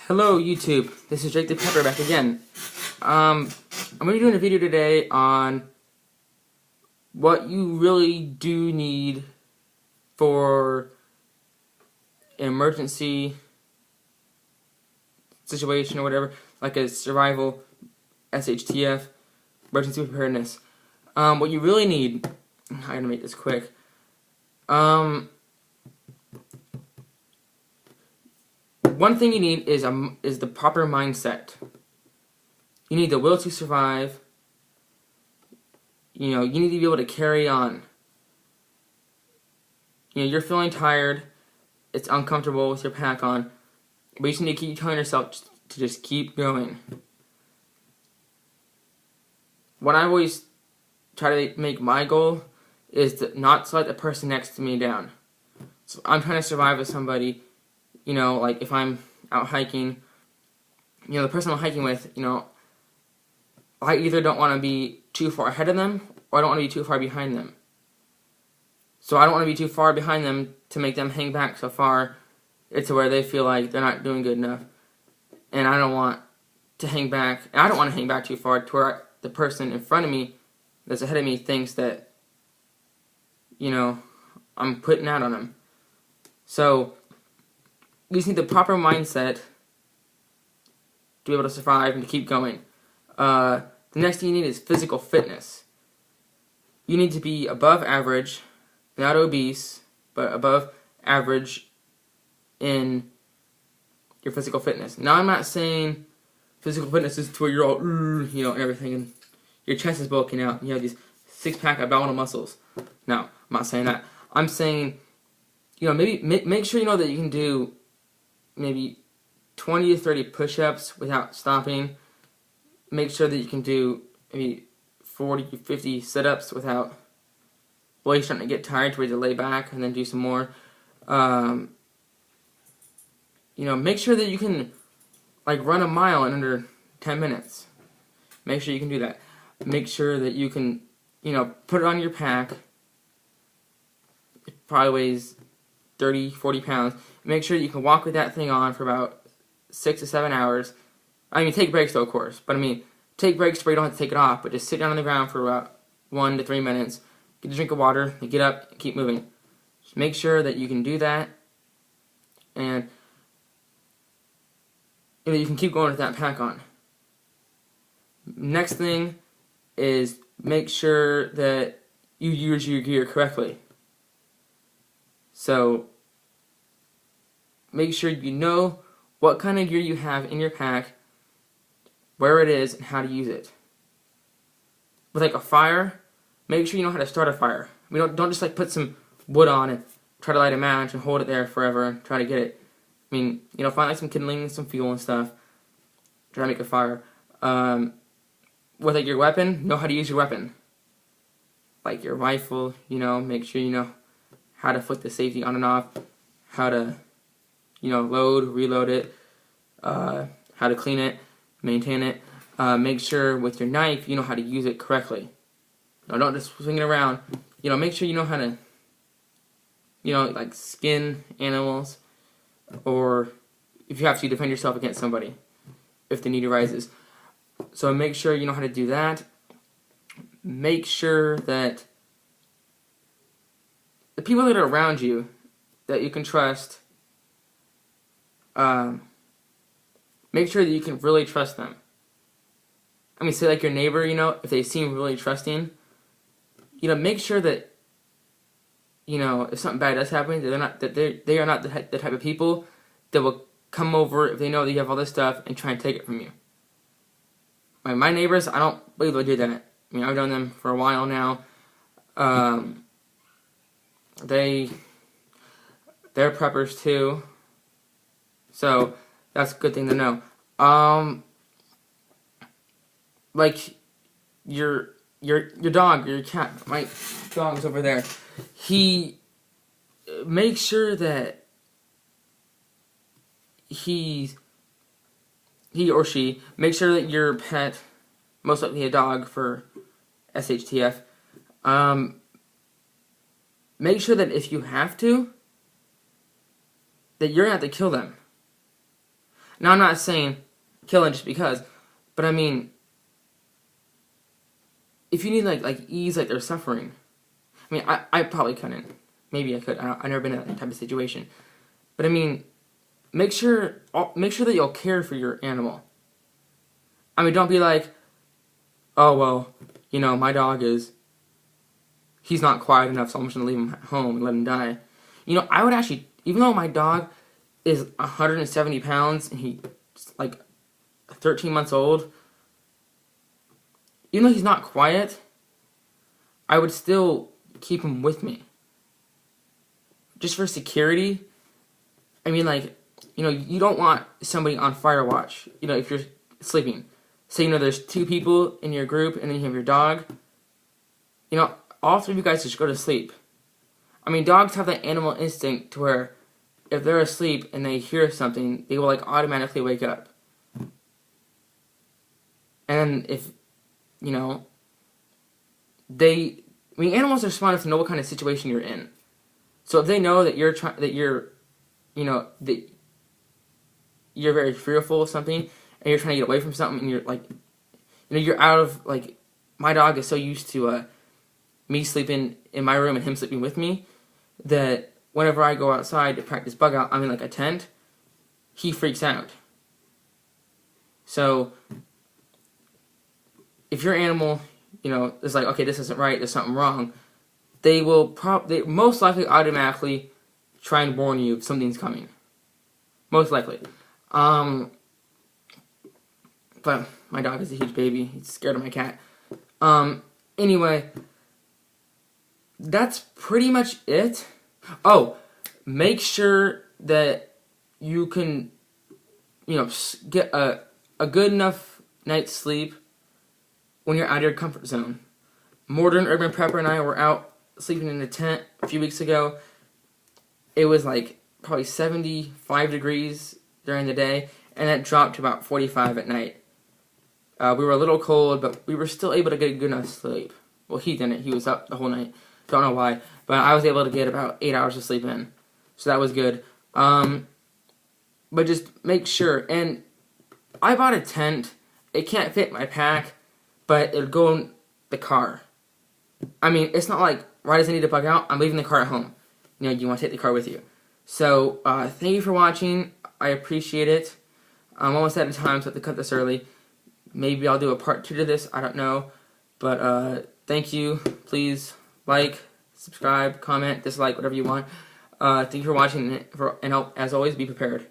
Hello YouTube, this is Jake the Pepper back again. I'm going to be doing a video today on what you really do need for an emergency situation or whatever, like a survival, SHTF, emergency preparedness. What you really need, I'm going to make this quick, one thing you need is the proper mindset. You need the will to survive. You need to be able to carry on. You're feeling tired. It's uncomfortable with your pack on. But you just need to keep telling yourself to just keep going. What I always try to make my goal is to not to let the person next to me down. So I'm trying to survive with somebody. Like if I'm out hiking, the person I'm hiking with, I either don't want to be too far ahead of them, or I don't want to be too far behind them. So I don't want to be too far behind them to make them hang back so far to where they feel like they're not doing good enough. And I don't want to hang back, and I don't want to hang back too far to where the person in front of me that's ahead of me thinks that, I'm putting out on them. So you just need the proper mindset to be able to survive and to keep going. The next thing you need is physical fitness. You need to be above average, not obese, but above average in your physical fitness. Now, I'm not saying physical fitness is to where you're all, and everything, and your chest is bulking out, and you have these six-pack abdominal muscles. No, I'm not saying that. I'm saying, maybe make sure that you can do maybe 20 to 30 push-ups without stopping. Make sure that you can do maybe 40 to 50 sit-ups without really starting to get tired to where you lay back and then do some more. Make sure that you can run a mile in under 10 minutes. Make sure you can do that. Make sure that you can, put it on your pack. It probably weighs 30, 40 pounds. Make sure you can walk with that thing on for about 6 to 7 hours. Take breaks though, of course. But take breaks where you don't have to take it off, but just sit down on the ground for about 1 to 3 minutes. Get a drink of water, and get up, and keep moving. Just make sure that you can do that, and you can keep going with that pack on. Next thing is make sure that you use your gear correctly. So make sure you know what kind of gear you have in your pack, where it is, and how to use it. With a fire, make sure you know how to start a fire. Don't just put some wood on and try to light a match and hold it there forever and try to get it. Find some kindling, some fuel and stuff. Try to make a fire. With your weapon, know how to use your weapon. Like your rifle, make sure you know how to flick the safety on and off, how to, load, reload it, how to clean it, maintain it. Make sure with your knife, you know how to use it correctly. Don't just swing it around. Make sure you know how to, skin animals, or if you have to, defend yourself against somebody, if the need arises. So make sure you know how to do that. Make sure that the people that are around you, that you can trust, make sure that you can really trust them. Say your neighbor, if they seem really trusting, make sure that, if something bad does happen, they are not the type of people that will come over if they know that you have all this stuff and try and take it from you. My neighbors, I don't believe they'll do that. I've known them for a while now. They're preppers too, so that's a good thing to know. Your dog, your cat, my dog's over there. He makes sure that he or she makes sure that your pet, most likely a dog for SHTF, make sure that if you have to, that you're going to have to kill them. Now, I'm not saying killing just because, but I mean, if you need like ease like they're suffering, I mean, I probably couldn't. Maybe I could. I've never been in that type of situation. But I mean, make sure that you'll care for your animal. I mean, don't be like, oh well, you know, my dog he's not quiet enough, so I'm just gonna leave him at home and let him die. You know, I would actually, even though my dog is 170 pounds and he's like 13 months old, even though he's not quiet, I would still keep him with me. Just for security. I mean, like, you know, you don't want somebody on fire watch, you know, if you're sleeping. So, you know, there's 2 people in your group, and then you have your dog. You know, all 3 of you guys just go to sleep. I mean, dogs have that animal instinct to where if they're asleep and they hear something, they will, like, automatically wake up. And if, you know, animals are smart enough to know what kind of situation you're in. So if they know that you're very fearful of something, and you're trying to get away from something, and you're like, you know, you're out of, like, my dog is so used to me sleeping in my room and him sleeping with me, that whenever I go outside to practice bug out, I'm in like a tent, he freaks out. So if your animal, you know, is like, okay, this isn't right, there's something wrong, they most likely automatically try and warn you if something's coming. Most likely. But my dog is a huge baby. He's scared of my cat. Anyway, that's pretty much it. Oh, make sure that you can, you know, get a good enough night's sleep when you're out of your comfort zone. Modern Urban Prepper and I were out sleeping in a tent a few weeks ago. It was like probably 75 degrees during the day, and it dropped to about 45 at night. We were a little cold, but we were still able to get a good enough sleep. Well, he didn't. He was up the whole night. Don't know why, but I was able to get about 8 hours of sleep in, so that was good. But just make sure. And I bought a tent. It can't fit my pack, but it'll go in the car. I mean, it's not like, right as I need to bug out, I'm leaving the car at home. You know, you want to take the car with you. So, thank you for watching. I appreciate it. I'm almost out of time, so I have to cut this early. Maybe I'll do a part 2 to this. I don't know. But, thank you. Please like, subscribe, comment, dislike, whatever you want. Thank you for watching, and as always, be prepared.